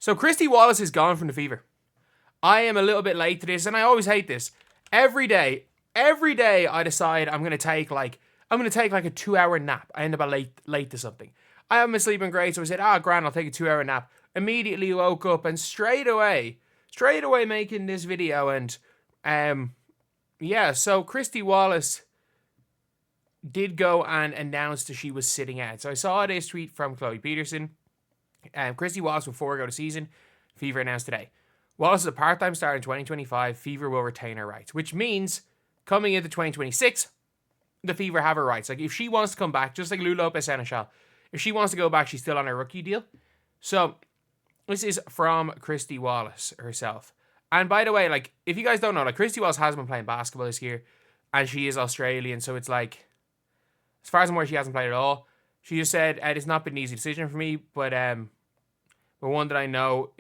So Kristy Wallace is gone from the Fever. I am a little bit late to this, and I always hate this. Every day I decide I'm gonna take like a 2-hour nap. I end up late to something. I haven't been sleeping great, so I said, grand, I'll take a 2-hour nap. Immediately woke up and straight away making this video. And so Kristy Wallace did go and announce that she was sitting out. So I saw this tweet from Chloe Peterson. Kristy Wallace will forego the season. Fever announced today. Wallace is a part-time star in 2025. Fever will retain her rights, which means coming into 2026, the Fever have her rights. Like, if she wants to come back, just like Lou Lopez-Sénéchal, if she wants to go back, she's still on her rookie deal. So this is from Kristy Wallace herself. And by the way, like, if you guys don't know, like, Kristy Wallace hasn't been playing basketball this year, and she is Australian, so it's like, as far as I'm aware, she hasn't played at all. She just said, it's not been an easy decision for me, but one that I know,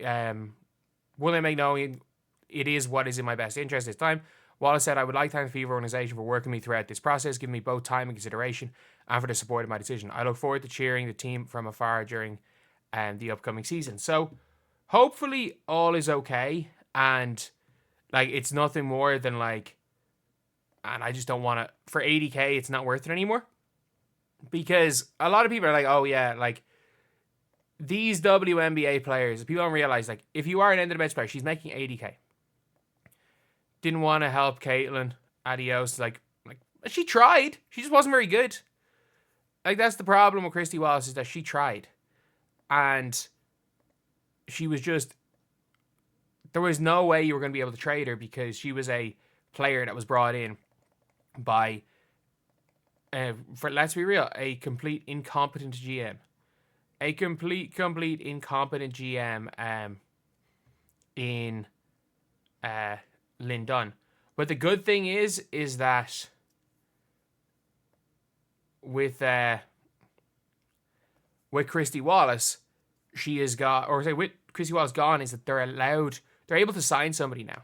one I make knowing it is what is in my best interest this time. Wallace said, I would like to thank the Fever organization for working with me throughout this process, giving me both time and consideration, and for the support of my decision. I look forward to cheering the team from afar during the upcoming season. So hopefully all is okay, and like, it's nothing more than like, and I just don't want to, for 80k, it's not worth it anymore. Because a lot of people are like, oh yeah, like, these WNBA players, people don't realize, like, if you are an end-of-the-bench player, she's making 80k. Didn't want to help Caitlin. Adios. Like, she tried. She just wasn't very good. Like, that's the problem with Kristy Wallace, is that she tried. And she was just, there was no way you were going to be able to trade her, because she was a player that was brought in by, for let's be real, a complete incompetent GM. A complete incompetent GM in Lynn Dunn. But the good thing is that with Kristy Wallace, she has got, or say with Kristy Wallace gone, is that they're able to sign somebody now.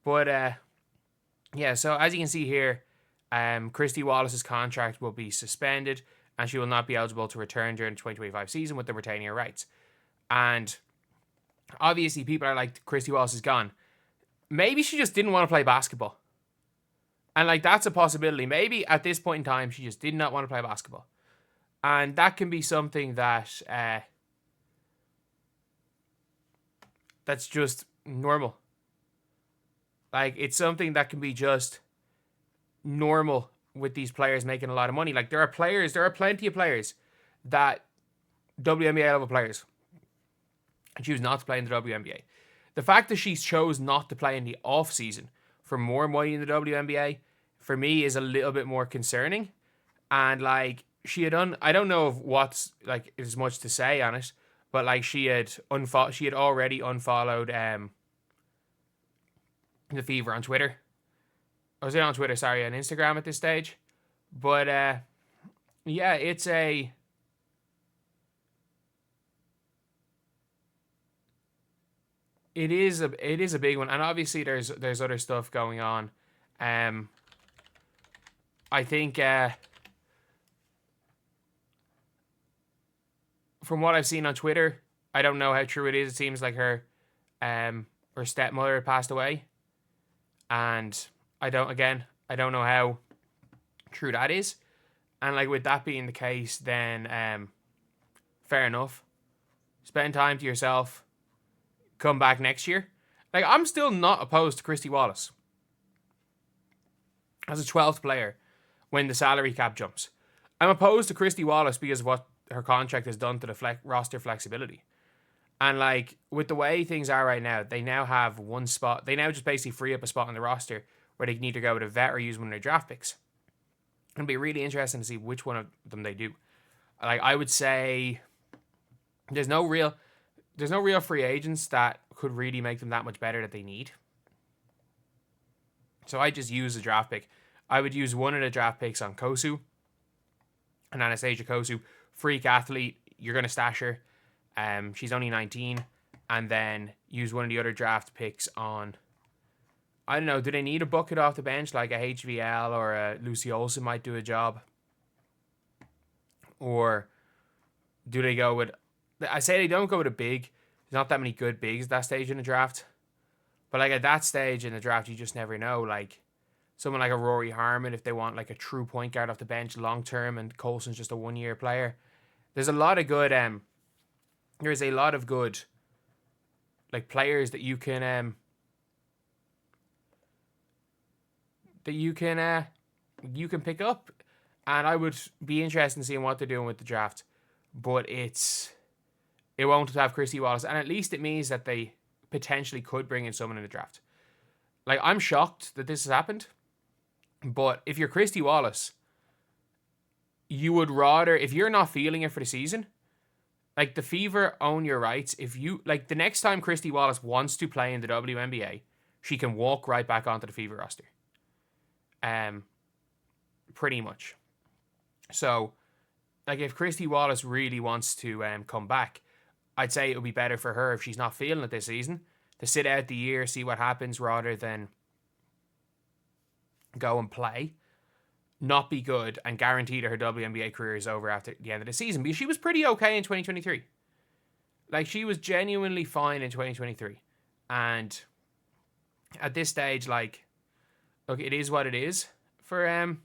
But so as you can see here, Kristy Wallace's contract will be suspended, and she will not be eligible to return during the 2025 season with the retaining her rights. And obviously people are like, Kristy Wallace is gone. Maybe she just didn't want to play basketball. And like, that's a possibility. Maybe at this point in time, she just did not want to play basketball. And that can be something that that's just normal. Like, it's something that can be just normal with these players making a lot of money. Like, there are plenty of players that, WNBA level players, choose not to play in the WNBA. The fact that she chose not to play in the off season for more money in the WNBA, for me, is a little bit more concerning. And like, she had done, I don't know if what's like is much to say on it, but like, she had already unfollowed the Fever on Twitter. I was on Twitter, sorry, on Instagram at this stage. But yeah, it is a big one, and obviously there's other stuff going on. I think from what I've seen on Twitter, I don't know how true it is. It seems like her stepmother had passed away, and I don't know how true that is. And like, with that being the case, then fair enough. Spend time to yourself. Come back next year. Like, I'm still not opposed to Kristy Wallace as a 12th player when the salary cap jumps. I'm opposed to Kristy Wallace because of what her contract has done to the roster flexibility. And like, with the way things are right now, they now have one spot. They now just basically free up a spot on the roster where they can either go with a vet or use one of their draft picks. It'll be really interesting to see which one of them they do. Like, I would say there's no real free agents that could really make them that much better that they need. So I just use a draft pick. I would use one of the draft picks on Kosu, and Anastasia Kosu, freak athlete. You're going to stash her. She's only 19. And then use one of the other draft picks on, I don't know, do they need a bucket off the bench like a HVL or a Lucy Olsen might do a job? Or do they go with, I say they don't go with a big, There's not that many good bigs at that stage in the draft. But like at that stage in the draft, you just never know. Like someone like a Rory Harmon, if they want like a true point guard off the bench long term, and Colson's just a 1 year player. There's a lot of good. There's a lot of good like players that you can pick up, and I would be interested in seeing what they're doing with the draft. But it won't have Kristy Wallace, and at least it means that they potentially could bring in someone in the draft. Like, I'm shocked that this has happened, but if you're Kristy Wallace, you would rather, if you're not feeling it for the season, like the Fever own your rights. If you, like the next time Kristy Wallace wants to play in the WNBA, she can walk right back onto the Fever roster. Pretty much. So, like if Kristy Wallace really wants to come back, I'd say it would be better for her if she's not feeling it this season to sit out the year, see what happens, rather than go and play, not be good, and guarantee that her WNBA career is over after the end of the season. Because she was pretty okay in 2023. Like, she was genuinely fine in 2023. And at this stage, like, look, it is what it is for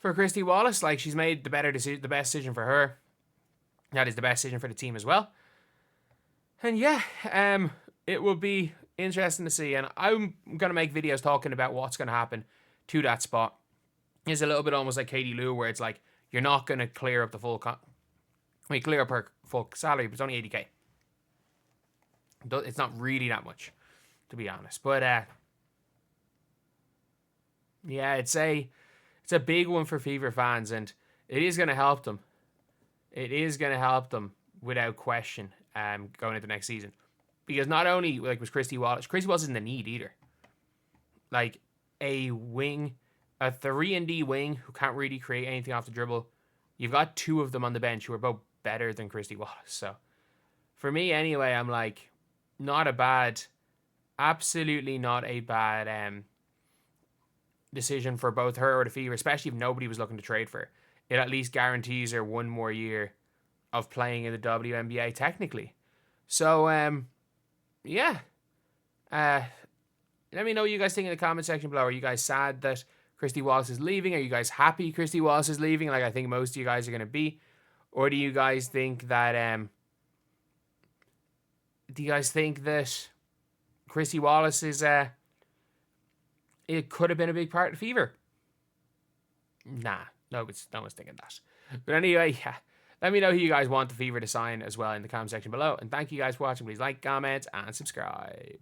Kristy Wallace. Like, she's made the best decision for her. That is the best decision for the team as well. And yeah, it will be interesting to see. And I'm going to make videos talking about what's going to happen to that spot. It's a little bit almost like Katie Lou, where it's like, you're not going to clear up the full... clear up her full salary, but it's only 80k. It's not really that much, to be honest. But, yeah, it's a big one for Fever fans, and it is going to help them. It is going to help them without question going into next season. Because not only like was Kristy Wallace isn't the need either. Like a wing, a 3-and-D wing who can't really create anything off the dribble. You've got two of them on the bench who are both better than Kristy Wallace. So for me anyway, I'm like, absolutely not a bad decision for both her or the Fever, especially if nobody was looking to trade for her. It at least guarantees her one more year of playing in the WNBA technically. So, yeah. Let me know what you guys think in the comment section below. Are you guys sad that Kristy Wallace is leaving? Are you guys happy Kristy Wallace is leaving, like I think most of you guys are going to be? Or do you guys think that Kristy Wallace is it could have been a big part of the Fever? Nah, no one's thinking that. But anyway, yeah. Let me know who you guys want the Fever to sign as well in the comment section below. And thank you guys for watching. Please like, comment, and subscribe.